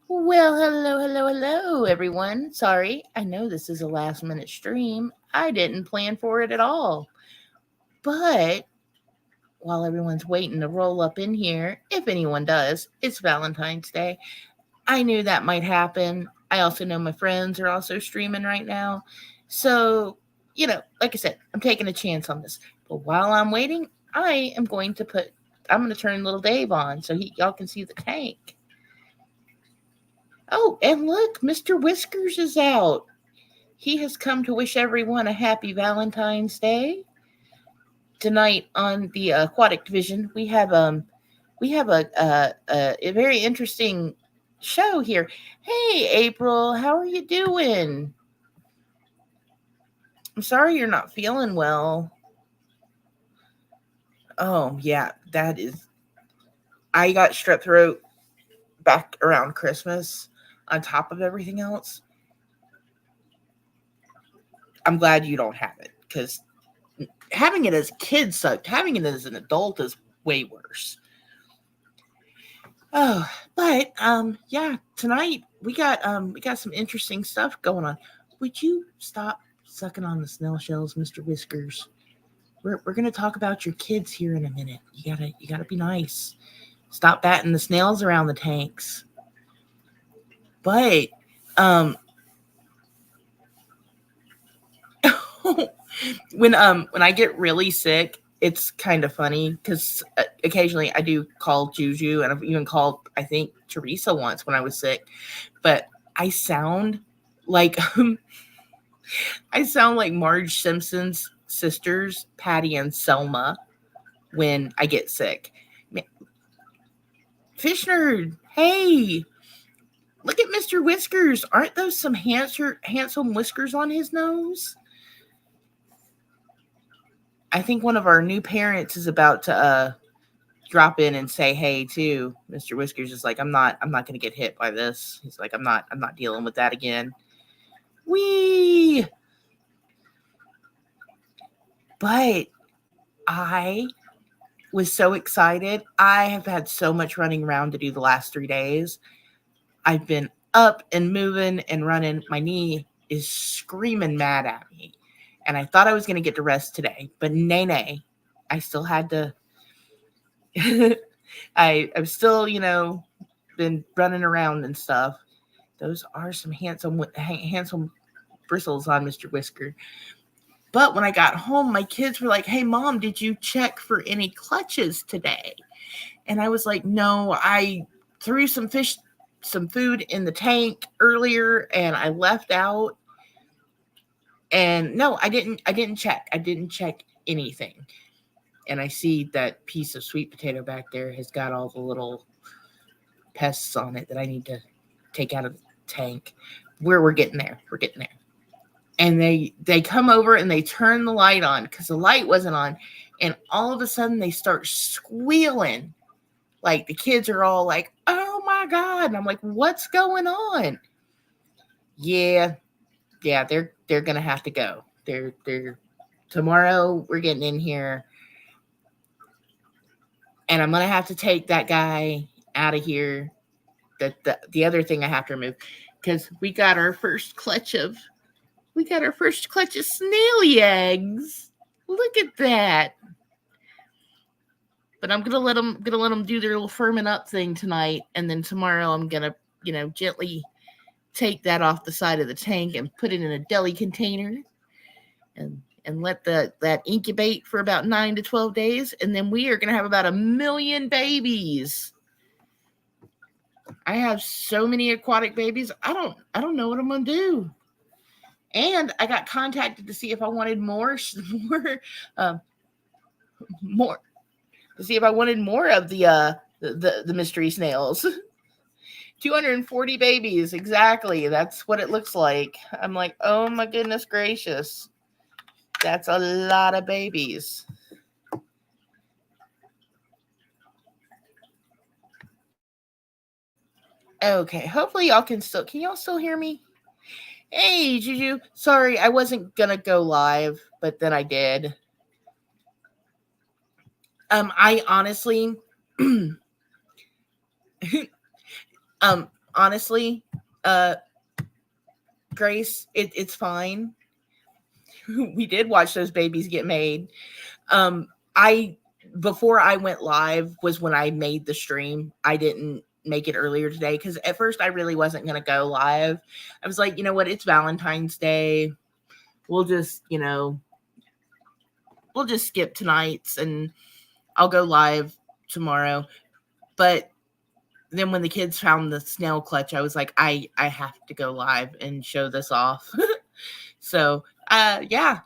Well, hello, everyone. Sorry, I know this is a last minute stream. I didn't plan for it at all. But while everyone's waiting to roll up in here, if anyone does, it's Valentine's Day. I knew that might happen. I also know my friends are also streaming right now. So, like I said, I'm taking a chance on this. But while I'm waiting, I'm going to turn little Dave on so y'all can see the tank. Oh, and look, Mr. Whiskers is out. He has come to wish everyone a happy Valentine's Day. Tonight on the aquatic division, we have a very interesting show here. Hey, April, how are you doing? I'm sorry you're not feeling well. Oh yeah, that is. I got strep throat back around Christmas. On top of everything else, I'm glad you don't have it because having it as a kid sucked. Having it as an adult is way worse. Oh, but yeah, tonight we got some interesting stuff going on. Would you stop sucking on the snail shells, Mr. Whiskers? We're gonna talk about your kids here in a minute. You gotta be nice. Stop batting the snails around the tanks. But um when I get really sick, it's kind of funny because occasionally I do call Juju, and I've even called I think Teresa once when I was sick. But I sound like I sound like Marge Simpson's sisters, Patty and Selma, when I get sick. Fish nerd, hey, look at Mr. Whiskers. Aren't those some handsome whiskers on his nose? I think one of our new parents is about to drop in and say hey too. Mr. Whiskers is like, I'm not gonna get hit by this. He's like, I'm not dealing with that again. Wee. But I was so excited. I have had so much running around to do the last 3 days. I've been up and moving and running. My knee is screaming mad at me. And I thought I was going to get to rest today, but nay. I still had to. I've still, been running around and stuff. Those are some handsome bristles on Mr. Whisker. But when I got home, my kids were like, "Hey, Mom, did you check for any clutches today?" And I was like, "No, I threw some food in the tank earlier, and I left out. And no, I didn't check. I didn't check anything." And I see that piece of sweet potato back there has got all the little pests on it that I need to take out of the tank. We're getting there. We're getting there. And they come over and they turn the light on because the light wasn't on, and all of a sudden they start squealing. Like the kids are all like, "Oh my god!" And I'm like, "What's going on?" Yeah, they're gonna have to go. They're tomorrow. We're getting in here, and I'm gonna have to take that guy out of here. The other thing I have to remove because we got our first clutch of snaily eggs. Look at that. But I'm gonna let them do their little firming up thing tonight, and then tomorrow I'm gonna gently take that off the side of the tank and put it in a deli container, and let that incubate for about 9 to 12 days, and then we are gonna have about 1 million babies. I have so many aquatic babies. I don't know what I'm gonna do. And I got contacted to see if I wanted uh, more to see if I wanted more of the mystery snails. 240 babies, exactly. That's what it looks like. I'm like, oh my goodness gracious, that's a lot of babies. Okay, hopefully y'all can y'all still hear me? Hey, Juju. Sorry, I wasn't gonna go live, but then I did. I honestly, um, honestly, Grace, it's fine. We did watch those babies get made. I Before I went live was when I made the stream. I didn't make it earlier today because at first I really wasn't going to go live. I was like, you know what? It's Valentine's Day. We'll just, we'll just skip tonight's and I'll go live tomorrow. But then when the kids found the snail clutch, I was like, I have to go live and show this off. So, yeah.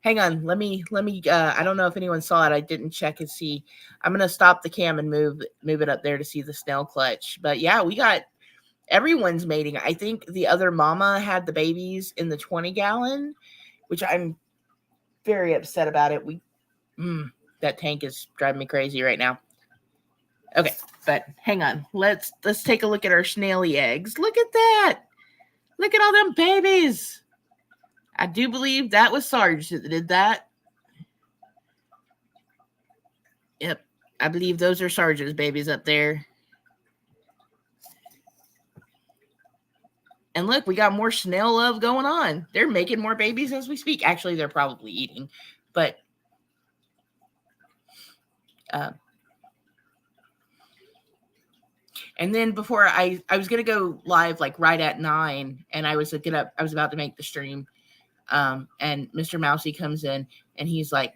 Hang on, let me I don't know if anyone saw it. I didn't check and see. I'm going to stop the cam and move it up there to see the snail clutch. But yeah, we got everyone's mating. I think the other mama had the babies in the 20-gallon, which I'm very upset about it. That tank is driving me crazy right now. Okay, but hang on. Let's take a look at our snaily eggs. Look at that. Look at all them babies. I do believe that was Sarge that did that. Yep. I believe those are Sarge's babies up there. And look, we got more snail love going on. They're making more babies as we speak. Actually, they're probably eating. But and then before I was going to go live like right at 9, and I was about to make the stream. And Mr. Mousy comes in and he's like,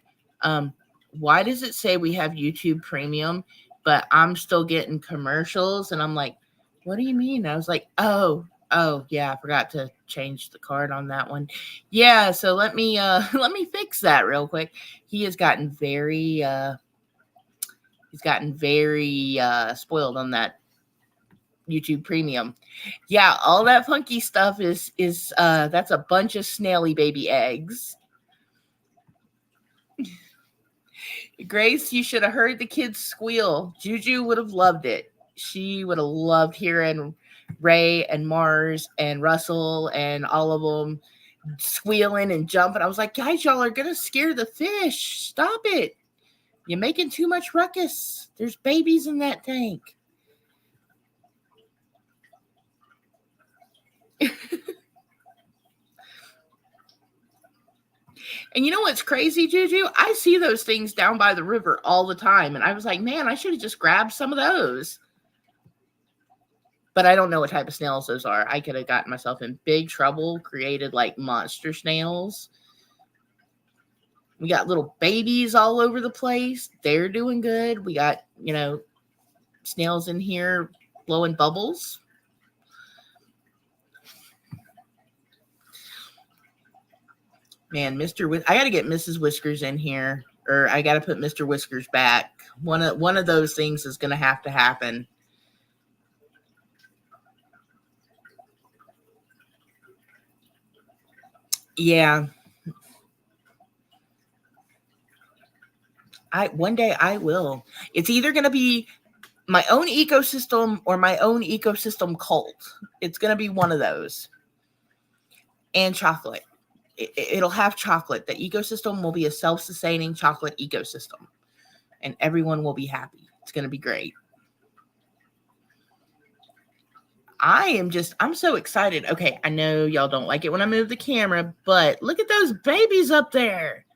why does it say we have YouTube Premium, but I'm still getting commercials? And I'm like, what do you mean? I was like, oh yeah, I forgot to change the card on that one. Yeah, so let me fix that real quick. He has gotten very spoiled on that YouTube Premium. Yeah, all that funky stuff is that's a bunch of snaily baby eggs. Grace, you should have heard the kids squeal. Juju would have loved it. She would have loved hearing Ray and Mars and Russell and all of them squealing and jumping. I was like, guys, y'all are gonna scare the fish. Stop it. You're making too much ruckus. There's babies in that tank. And you know what's crazy, Juju? I see those things down by the river all the time. And I was like, man, I should have just grabbed some of those. But I don't know what type of snails those are. I could have gotten myself in big trouble, created like monster snails. We got little babies all over the place. They're doing good. We got, snails in here blowing bubbles. Man, I got to get Mrs. Whiskers in here, or I got to put Mr. Whiskers back. One of those things is going to happen. Yeah. One day I will. It's either going to be my own ecosystem or my own ecosystem cult. It's going to be one of those. And chocolate. It'll have chocolate. The ecosystem will be a self-sustaining chocolate ecosystem. And everyone will be happy. It's going to be great. I'm so excited. Okay, I know y'all don't like it when I move the camera, but look at those babies up there.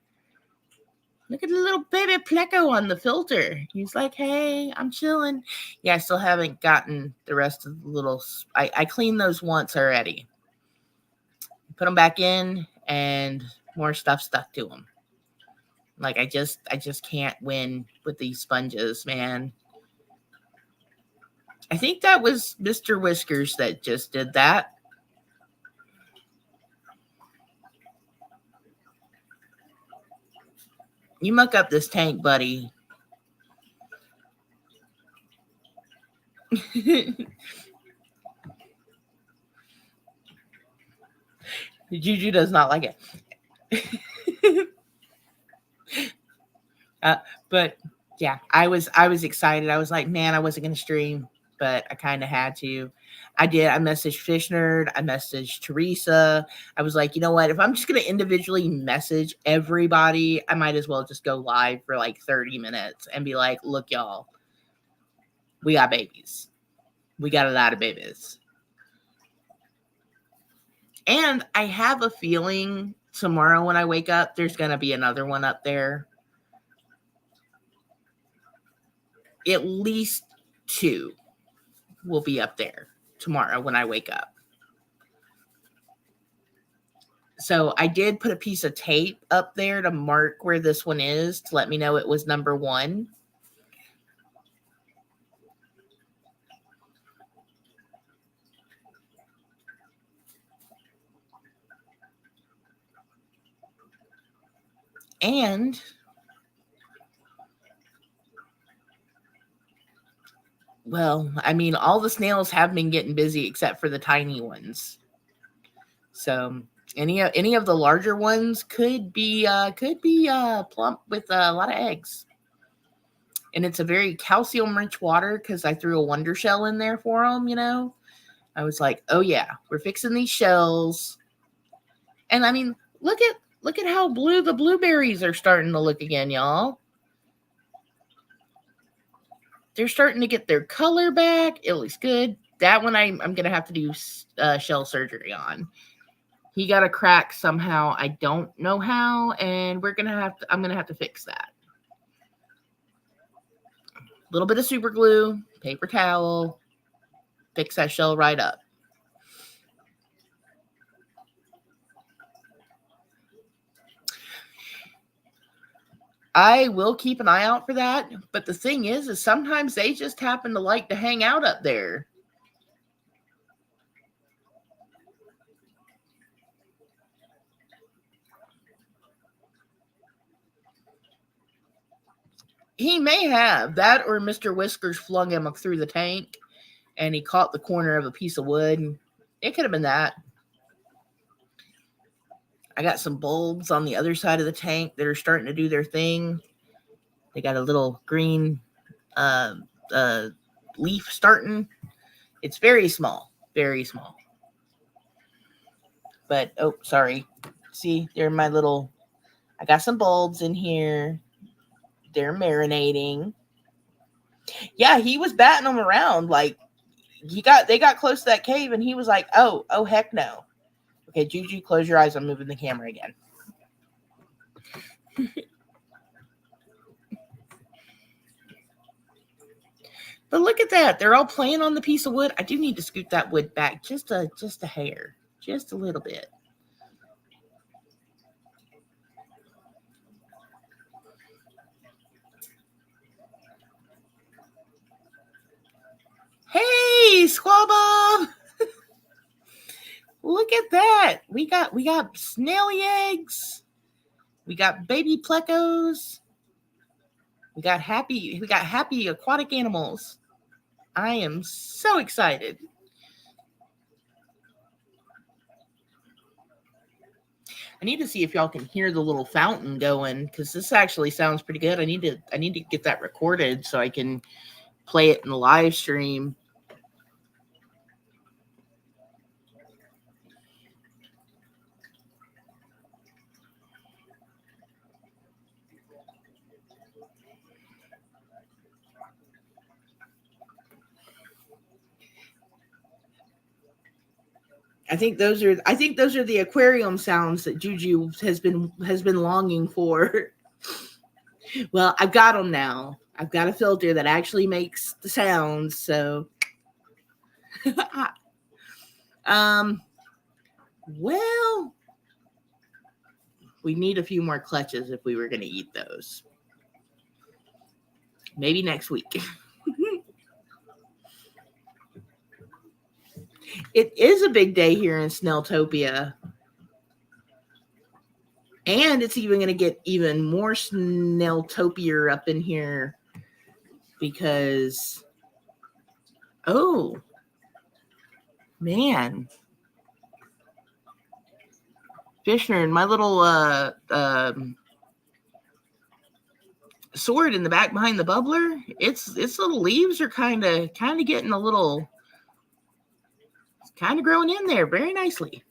Look at the little baby Pleco on the filter. He's like, hey, I'm chilling. Yeah, I still haven't gotten the rest of the little... I cleaned those once already. Put them back in, and more stuff stuck to them. Like, I just can't win with these sponges, man. I think that was Mr. Whiskers that just did that. You muck up this tank, buddy. Juju does not like it. But yeah, I was excited. I was like, man, I wasn't going to stream, but I kind of had to. I did. I messaged Fish Nerd. I messaged Teresa. I was like, you know what? If I'm just going to individually message everybody, I might as well just go live for like 30 minutes and be like, look, y'all, we got babies. We got a lot of babies. And I have a feeling tomorrow when I wake up, there's going to be another one up there. At least 2 will be up there tomorrow when I wake up. So I did put a piece of tape up there to mark where this one is to let me know it was number 1. And well, I mean, all the snails have been getting busy except for the tiny ones. So any of the larger ones could be plump with a lot of eggs. And it's a very calcium rich water because I threw a wonder shell in there for them. I was like, oh yeah, we're fixing these shells. And I mean, look at how blue the blueberries are starting to look again, y'all. They're starting to get their color back. It looks good. That one I'm going to have to do shell surgery on. He got a crack somehow. I don't know how, and I'm going to have to fix that. A little bit of super glue, paper towel, fix that shell right up. I will keep an eye out for that, but the thing is sometimes they just happen to like to hang out up there. He may have that, or Mr. Whiskers flung him through the tank and he caught the corner of a piece of wood. It could have been that. I got some bulbs on the other side of the tank that are starting to do their thing. They got a little green leaf starting. It's very small, very small. But, oh, sorry. See, they're my little, I got some bulbs in here. They're marinating. Yeah, he was batting them around. Like, they got close to that cave and he was like, oh, heck no. Okay, Juju, close your eyes. I'm moving the camera again. But look at that. They're all playing on the piece of wood. I do need to scoot that wood back just a hair. Just a little bit. Hey, Squaw Bob. Look at that. We got snaily eggs. We got baby plecos. We got happy aquatic animals. I am so excited. I need to see if y'all can hear the little fountain going, because this actually sounds pretty good. I need to get that recorded so I can play it in the live stream. I think those are the aquarium sounds that Juju has been longing for. Well, I've got them now. I've got a filter that actually makes the sounds. So, well, we need a few more clutches if we were going to eat those. Maybe next week. It is a big day here in Snelltopia. And it's even going to get even more Snelltopia up in here because, oh, man. Fishner, my little sword in the back behind the bubbler, its little leaves are kind of getting a little, kind of growing in there very nicely.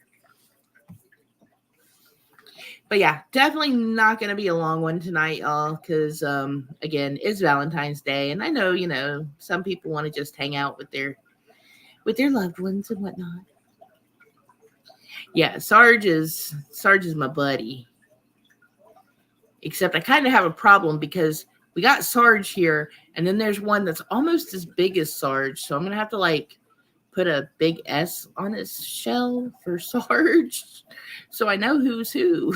But yeah, definitely not going to be a long one tonight, y'all, because, again, it's Valentine's Day, and I know, some people want to just hang out with their loved ones and whatnot. Yeah, Sarge is my buddy. Except I kind of have a problem because we got Sarge here, and then there's one that's almost as big as Sarge. So I'm gonna have to like put a big S on his shell for Sarge, so I know who's who.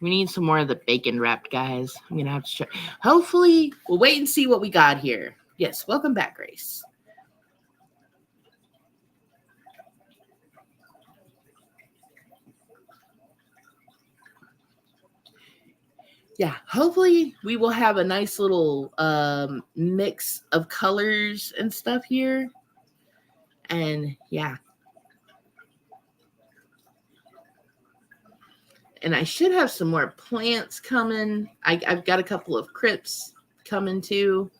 We need some more of the bacon wrapped guys. I'm gonna have to try. Hopefully, we'll wait and see what we got here. Yes, welcome back, Grace. Yeah, hopefully we will have a nice little mix of colors and stuff here. And yeah. And I should have some more plants coming. I've got a couple of crypts coming too.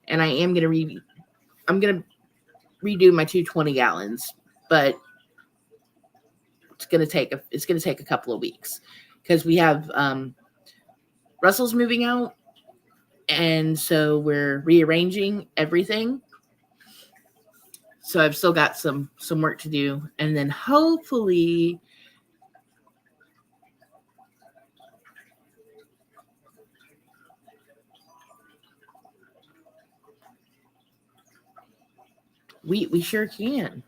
And I'm gonna redo my 220 gallons, but it's gonna take a couple of weeks because we have Russell's moving out, and so we're rearranging everything. So I've still got some work to do, and then hopefully we sure can.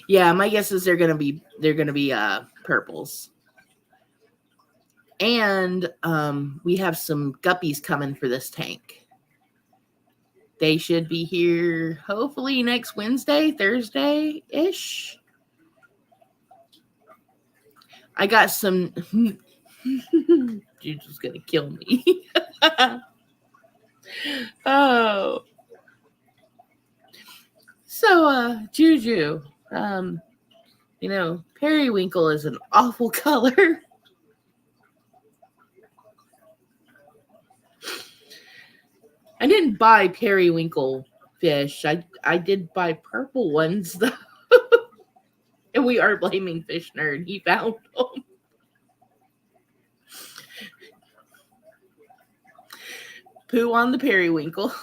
Yeah, my guess is they're gonna be purples. And we have some guppies coming for this tank. They should be here hopefully next Wednesday, Thursday-ish. I got some Juju's gonna kill me. Oh. So Juju, periwinkle is an awful color. I didn't buy periwinkle fish. I did buy purple ones though. And we are blaming Fish Nerd. He found them. Poo on the periwinkle.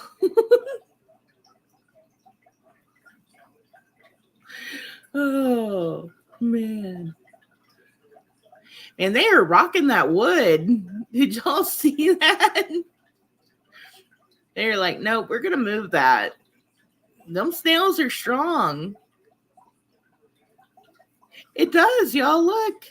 Oh man. And they are rocking that wood. Did y'all see that? They're like, nope, we're gonna move that. Them snails are strong. It does, y'all. Look.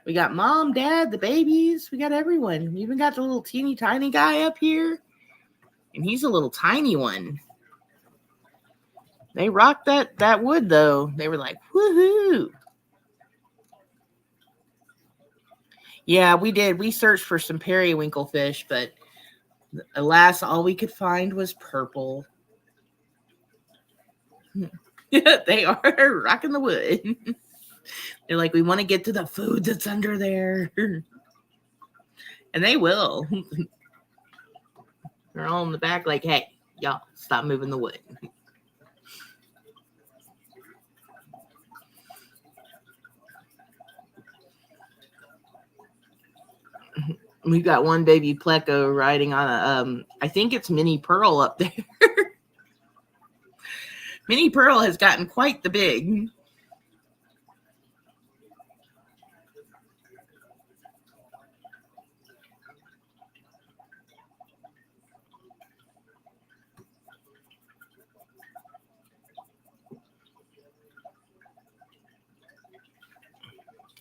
We got mom, dad, the babies. We got everyone. We even got the little teeny tiny guy up here. And he's a little tiny one. They rocked that wood, though. They were like, woohoo. Yeah, we did. We searched for some periwinkle fish, but alas, all we could find was purple. They are rocking the wood. They're like, we want to get to the food that's under there. And they will. They're all in the back like, hey, y'all, stop moving the wood. We got one baby pleco riding on a, I think it's Mini Pearl up there. Mini Pearl has gotten quite the big.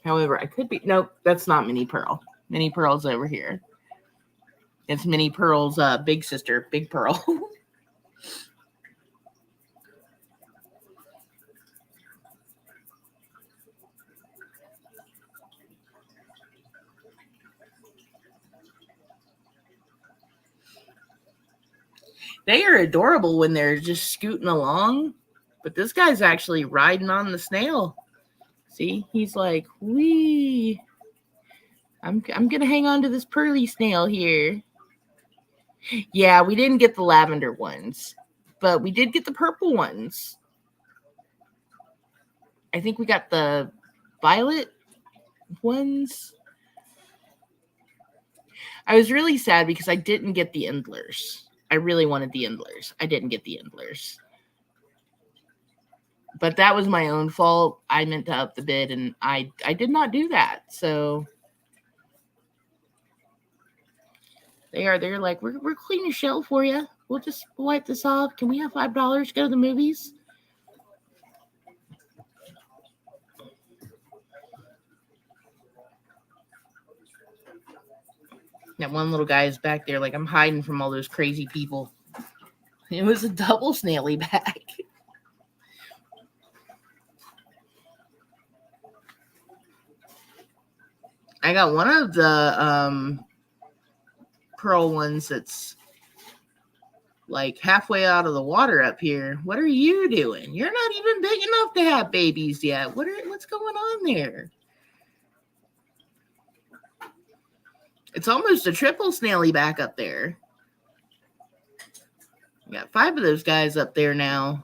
However, I could be, nope, that's not Mini Pearl. Mini Pearl's over here. It's Mini Pearl's big sister, Big Pearl. They are adorable when they're just scooting along, but this guy's actually riding on the snail. See, he's like, wee. I'm gonna hang on to this pearly snail here. Yeah, we didn't get the lavender ones, but we did get the purple ones. I think we got the violet ones. I was really sad because I didn't get the endlers. I really wanted the endlers. I didn't get the endlers. But that was my own fault. I meant to up the bid and I did not do that. So they're like, we're cleaning your shelf for you. We'll just wipe this off. Can we have $5 to go to the movies? That one little guy is back there like, I'm hiding from all those crazy people. It was a double snaily bag. I got one of the pearl ones that's like halfway out of the water up here. What are you doing? You're not even big enough to have babies yet. What's going on there? It's almost a triple snaily back up there. We got 5 of those guys up there now.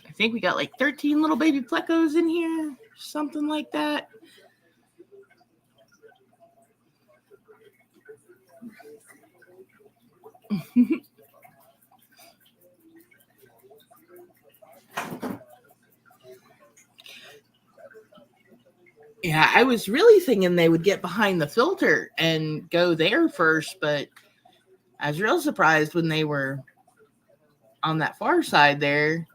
I think we got like 13 little baby plecos in here, something like that. Yeah, I was really thinking they would get behind the filter and go there first, but I was real surprised when they were on that far side there.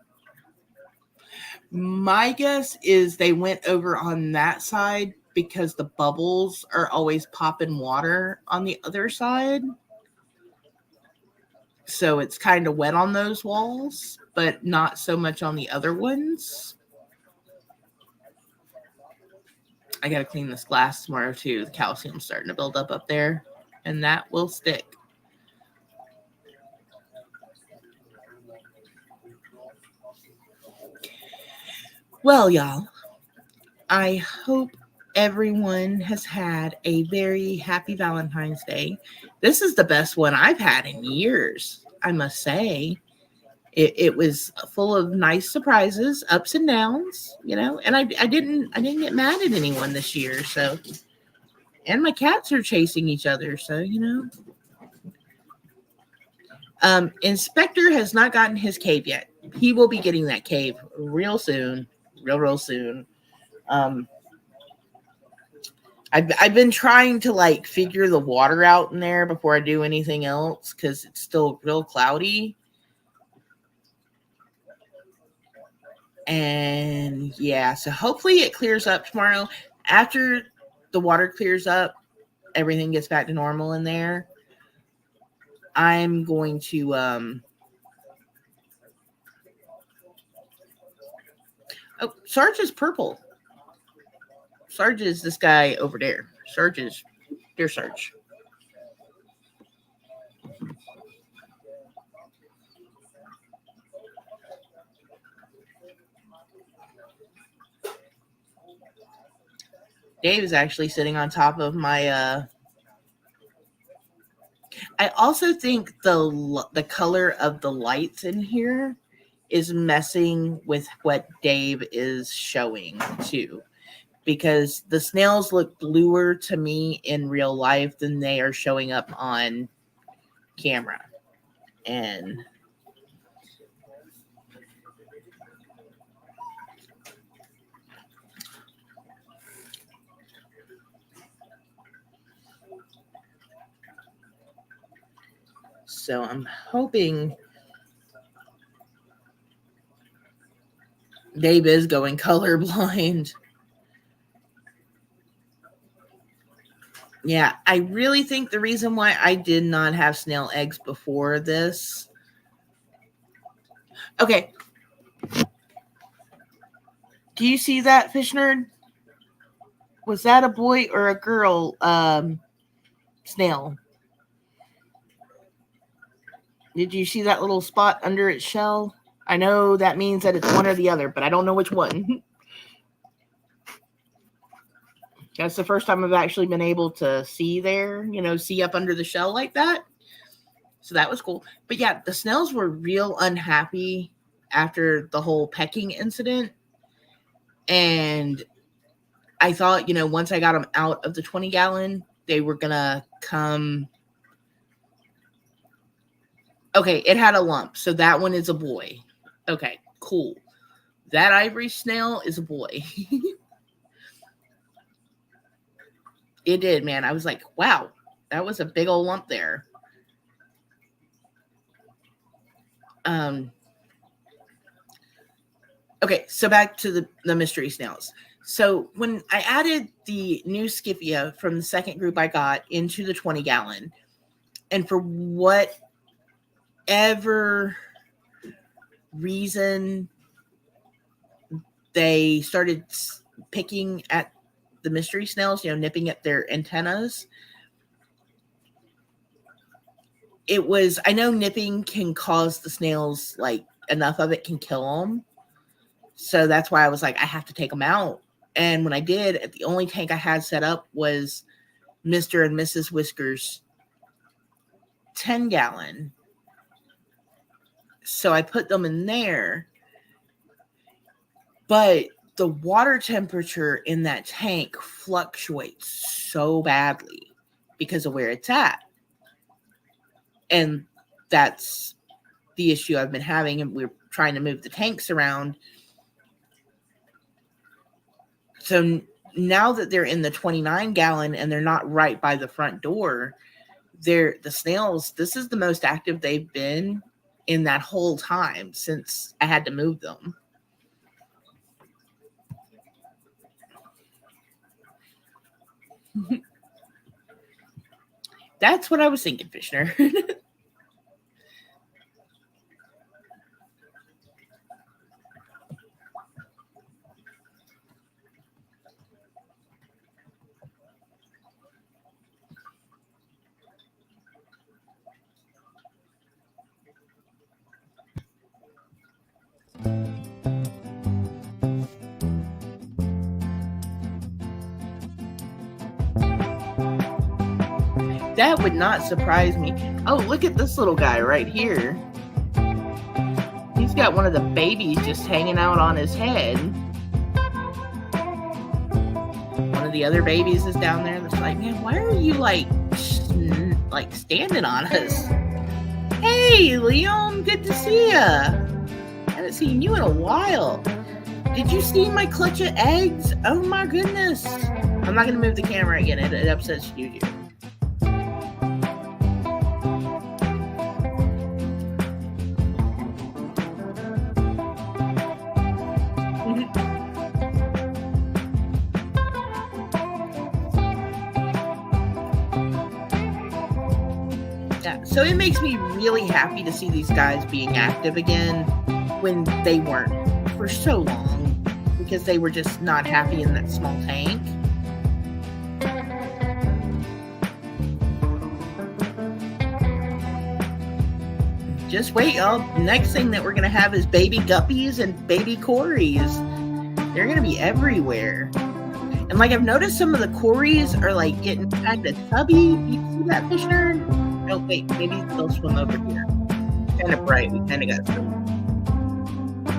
My guess is they went over on that side because the bubbles are always popping water on the other side. So it's kind of wet on those walls, but not so much on the other ones. I got to clean this glass tomorrow too. The calcium's starting to build up there, and that will stick. Well, y'all, I hope everyone has had a very happy Valentine's Day. This is the best one I've had in years, I must say. It was full of nice surprises, ups and downs, and I didn't get mad at anyone this year. So, and my cats are chasing each other. So, Inspector has not gotten his cave yet. He will be getting that cave real soon, real soon. I've been trying to like figure the water out in there before I do anything else because it's still real cloudy. And yeah, so hopefully it clears up tomorrow. After the water clears up, everything gets back to normal in there. I'm going to oh, Sarge is purple. Sarge is this guy over there. Sarge is dear Sarge. Dave is actually sitting on top of my I also think the color of the lights in here is messing with what Dave is showing too, because the snails look bluer to me in real life than they are showing up on camera. And so I'm hoping Dave is going colorblind. Yeah, I really think the reason why I did not have snail eggs before this. Okay. Do you see that, Fish Nerd? Was that a boy or a girl snail? Did you see that little spot under its shell? I know that means that it's one or the other, but I don't know which one. That's the first time I've actually been able to see there, see up under the shell like that. So that was cool. But yeah, the snails were real unhappy after the whole pecking incident. And I thought, once I got them out of the 20-gallon, they were going to come. Okay, it had a lump. So that one is a boy. Okay, cool. That ivory snail is a boy. It did, man. I was like, wow, that was a big old lump there. Okay, so back to the mystery snails. So when I added the new Scyphia from the second group I got into the 20-gallon, and for whatever reason they started picking at the mystery snails, nipping at their antennas, I know nipping can cause the snails, like, enough of it can kill them. So that's why I was like, I have to take them out. And when I did, the only tank I had set up was Mr. and Mrs. Whisker's 10-gallon. So I put them in there. But the water temperature in that tank fluctuates so badly because of where it's at. And that's the issue I've been having. And we're trying to move the tanks around. So now that they're in the 29-gallon and they're not right by the front door, the snails, this is the most active they've been in that whole time since I had to move them. That's what I was thinking, Fishner. That would not surprise me. Oh, look at this little guy right here. He's got one of the babies just hanging out on his head. One of the other babies is down there that's like, man, why are you like standing on us? Hey, Leon, good to see ya. Haven't seen you in a while. Did you see my clutch of eggs? Oh my goodness. I'm not going to move the camera again. It upsets Juju. So it makes me really happy to see these guys being active again when they weren't for so long because they were just not happy in that small tank. Just wait, y'all. Next thing that we're going to have is baby guppies and baby cories. They're going to be everywhere. And like I've noticed some of the cories are like getting kind of tubby. You see that, Fish Nerd? Oh, wait, maybe they'll swim over here. It's kind of bright. We kind of got some.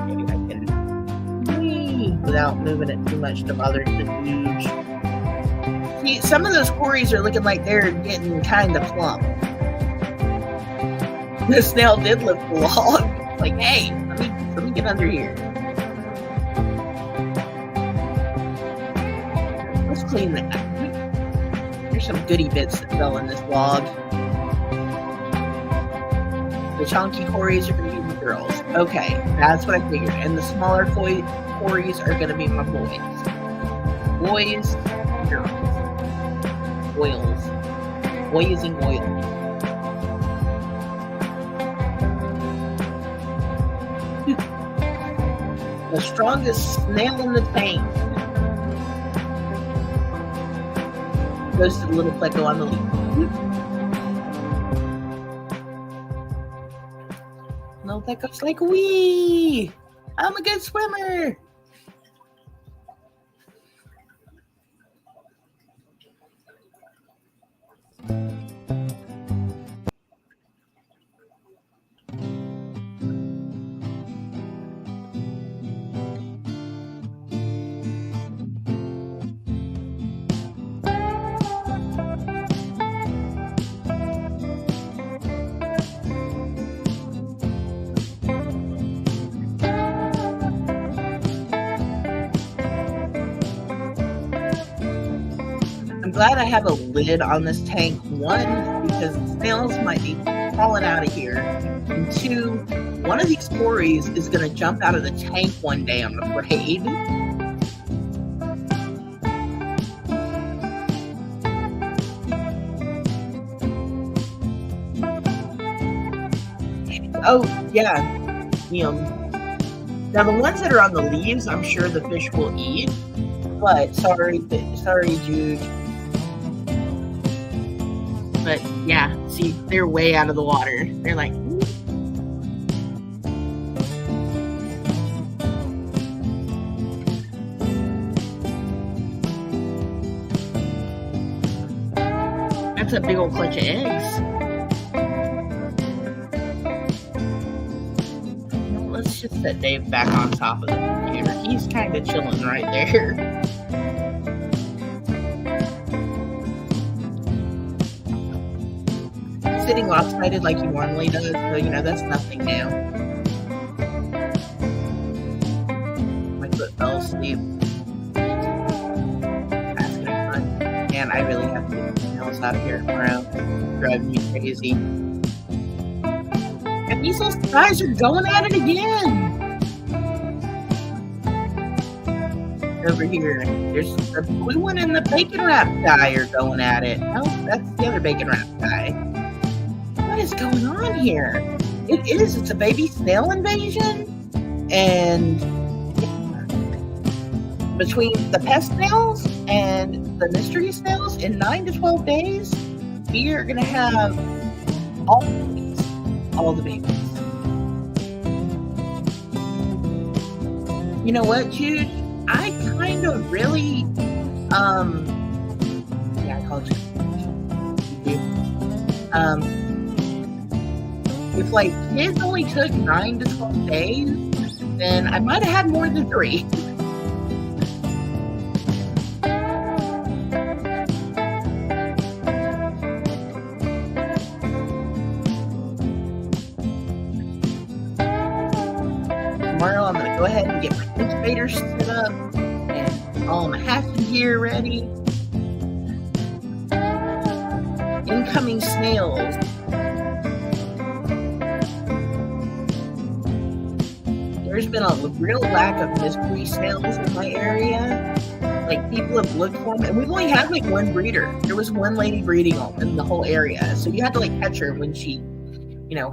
Maybe I can. Without moving it too much to bother the huge. See, some of those cories are looking like they're getting kind of plump. The snail did lift the log. Like, hey, let me get under here. Let's clean that. There's some goody bits that fell in this log. The chunky cories are going to be the girls. Okay, that's what I figured. And the smaller cories are going to be my boys. Boys, girls. Oils. Boys and oils. The strongest snail in the tank goes to the little pleco on the leaf. Little pleco's like, wee! I'm a good swimmer! I'm glad I have a lid on this tank. One, because snails might be falling out of here. And two, one of these quarries is going to jump out of the tank one day, I'm afraid. Oh, yeah. Now, the ones that are on the leaves, I'm sure the fish will eat. But, sorry, Jude. But yeah, see, they're way out of the water. They're like, that's a big old clutch of eggs. Let's just set Dave back on top of the computer. He's kind of chilling right there. Sitting lopsided like he normally does, so that's nothing new. My foot fell asleep. That's gonna be fun. Man, I really have to get something else out of here tomorrow. Driving me crazy. And these little guys are going at it again. Over here, there's the blue one and the bacon wrap guy are going at it. Oh, that's the other bacon wrap guy. What is going on here? It's a baby snail invasion, and between the pest snails and the mystery snails, in 9 to 12 days, we are going to have all the babies. You know what, Jude? I kind of really, yeah, I called you. If like kids only took 9 to 12 days, then I might have had more than 3. Tomorrow I'm going to go ahead and get my incubator set up and all my hatching gear ready. Incoming snails. There's been a real lack of mystery snails in my area. Like, people have looked for them, and we've only had like one breeder. There was one lady breeding them in the whole area, so you had to like catch her when she,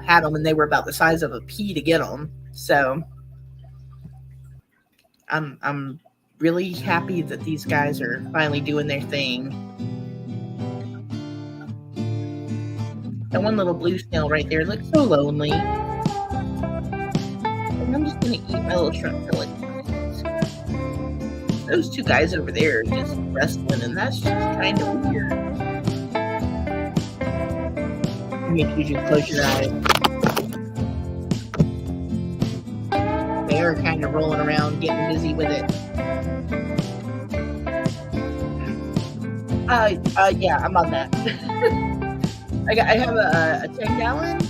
had them, and they were about the size of a pea to get them. So, I'm really happy that these guys are finally doing their thing. That one little blue snail right there looks so lonely. I'm just going to eat my little shrimp fillet. Those two guys over there are just wrestling, and that's just kind of weird. Make you close your eyes. They're kind of rolling around, getting busy with it. Yeah, I'm on that. I have a 10-gallon.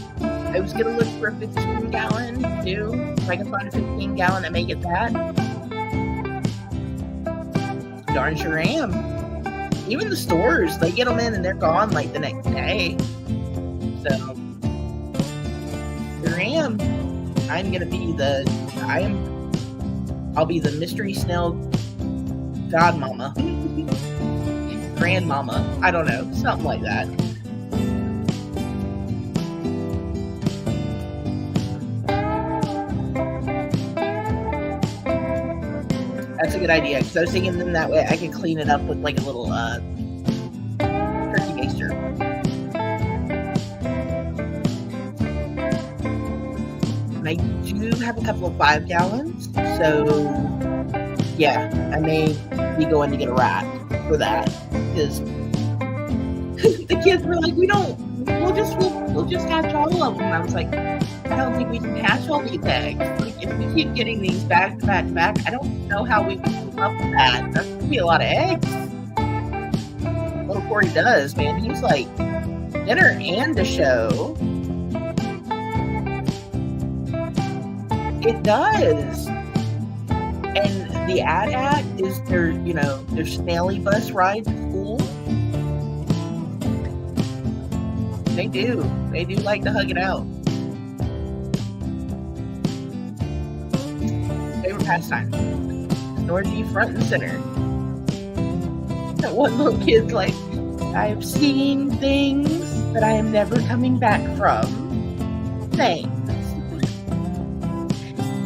I was going to look for a 15-gallon, too. If I can find a 15-gallon, I may get that. Darn sure am. Even the stores, they get them in and they're gone like the next day. So, sure am. I'm going to be I'll be the mystery snail godmama. Grandmama. I don't know. Something like that. That's a good idea, because I was thinking then that way I could clean it up with like a little turkey baster. And I do have a couple of 5 gallons, so yeah, I may be going to get a rack for that, because the kids were like, we'll just hatch all of them. And I was like, I don't think we can hatch all these eggs. Like, if we keep getting these back to back to back, I don't know how we can keep up with that. That's gonna be a lot of eggs. Little Corey does, man. He's like dinner and a show. It does. And the AT-AT is their snaily bus ride to school. They do like to hug it out. Favorite pastime. Snorgy front and center. That one little kid's like, I've seen things that I am never coming back from. Thanks.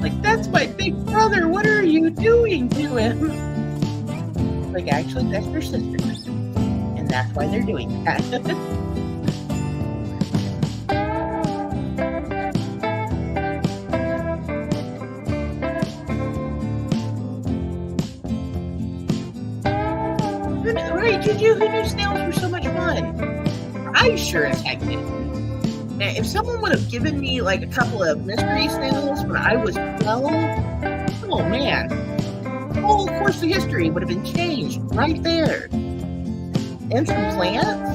Like, that's my big brother. What are you doing to him? Like, actually, that's your sister. And that's why they're doing that. Right, Juju, who knew snails were so much fun? I sure as heck did. Now, if someone would have given me like a couple of mystery snails when I was 12, oh man, the whole course of history would have been changed right there. And some plants.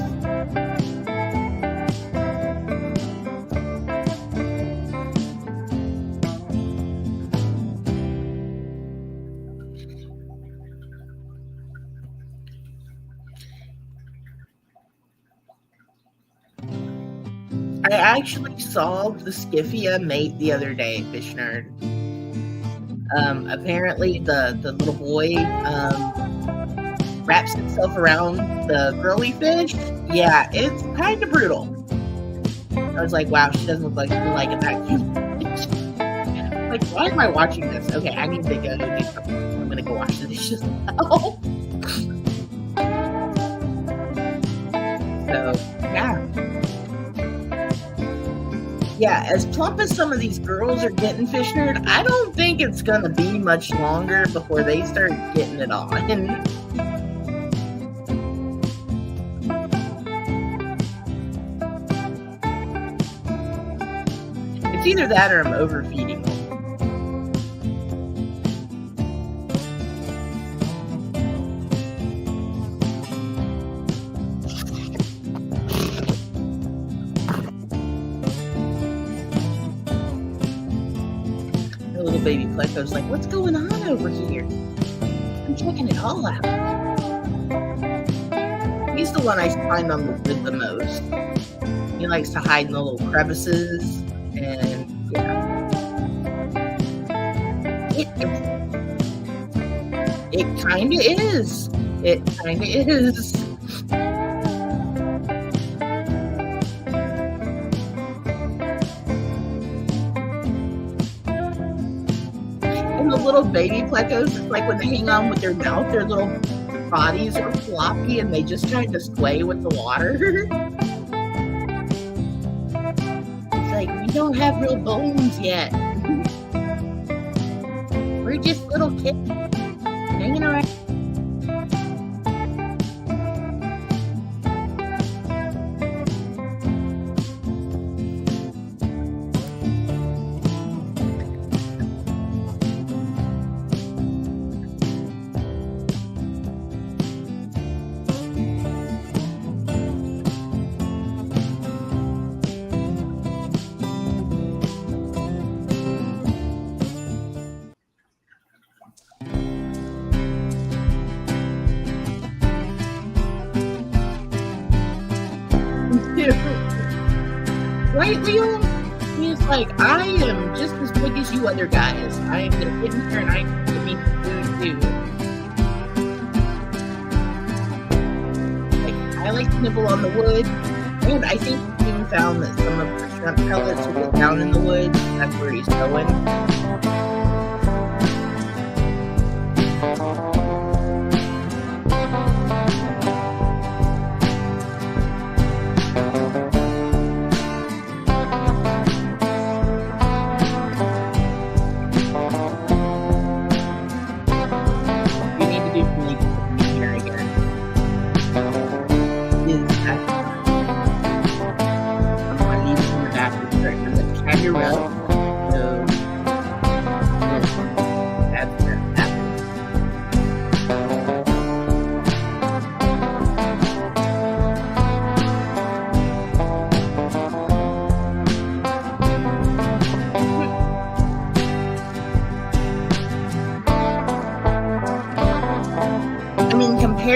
I actually solved the Skiffia mate the other day, Fish Nerd. Apparently the little boy wraps himself around the girly fish. Yeah, it's kind of brutal. I was like, wow, she doesn't look like she like it that cute. Like, why am I watching this? Okay, I need to go do something. I'm gonna go wash the dishes now. So, yeah. Yeah, as plump as some of these girls are getting, Fish Nerd, I don't think it's going to be much longer before they start getting it on. It's either that or I'm overfeeding them. Baby Pleco's like, what's going on over here? I'm checking it all out. He's the one I find on the lid the most. He likes to hide in the little crevices, and yeah. It kind of is. It kind of is. Little baby plecos, it's like when they hang on with their mouth, their little bodies are floppy and they just kind of sway with the water. It's like, we don't have real bones yet. We're just little kids hanging around. Right, Leo? He's like, I am just as big as you other guys. I am going to get in here and I can give me some food too. Like, I like to nibble on the wood, and I think he even found that some of the shrimp pellets will get down in the wood. That's where he's going.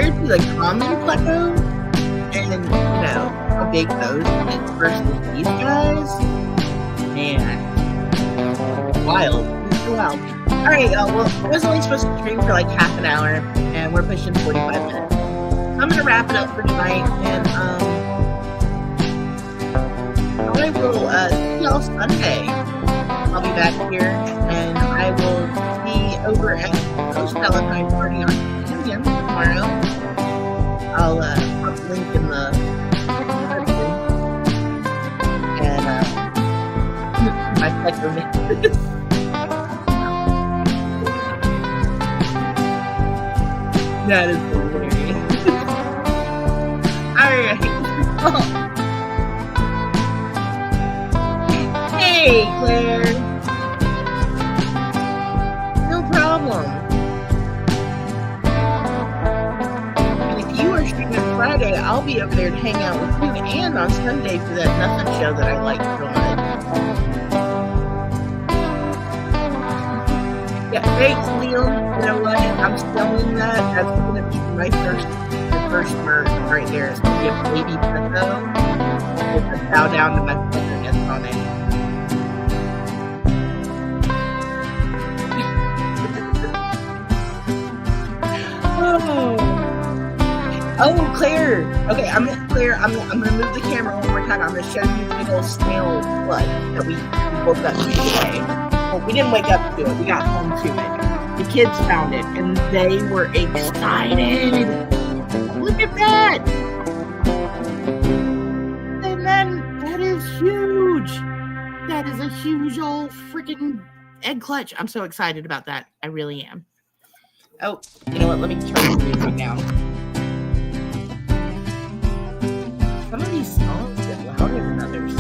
compared to the common pleco and, how big those is versus these guys, man, wild. It's wild. All right, y'all. Well, I was only supposed to stream for like half an hour, and we're pushing 45 minutes. So I'm going to wrap it up for tonight, and I will see y'all Sunday. I'll be back here, and I will be over at Fins Valentine party on Indian tomorrow. I'll put the link in the description. And my pleasure. That is hilarious. Alright. Hey, Claire. No problem. And if you are streaming Friday, I'll be over there to hang out with you, and on Sunday for that nothing show that I like so much. Yeah, thanks, Liam. You know what? I'm selling that. That's going to be my first merch right there. It's going to be a baby pleco with a bow down to my pleasantness on it. Oh, Claire. Okay, Claire, I'm gonna move the camera one more time. I'm gonna show you the little snail blood that we woke up to today. Well, we didn't wake up to it. We got home to it. The kids found it, and they were excited. Look at that! And then that is huge. That is a huge old freaking egg clutch. I'm so excited about that. I really am. Oh, you know what? Let me turn the music down. Some of these songs get louder than others.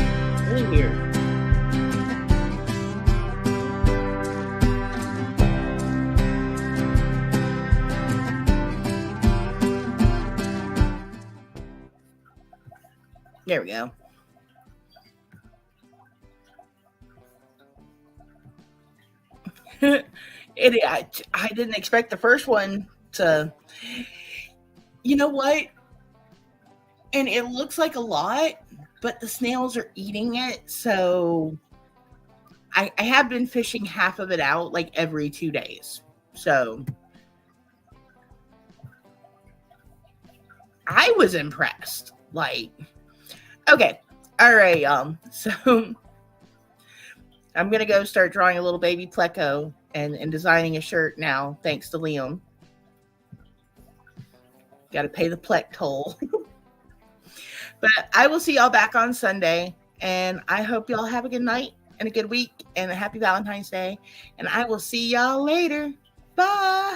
Really weird. There we go. I didn't expect the first one to, you know what? And it looks like a lot, but the snails are eating it. So I have been fishing half of it out like every 2 days. So I was impressed. Like, okay. All right, so I'm going to go start drawing a little baby pleco and designing a shirt now, thanks to Liam. Got to pay the plec toll. But I will see y'all back on Sunday, and I hope y'all have a good night and a good week and a happy Valentine's Day, and I will see y'all later. Bye.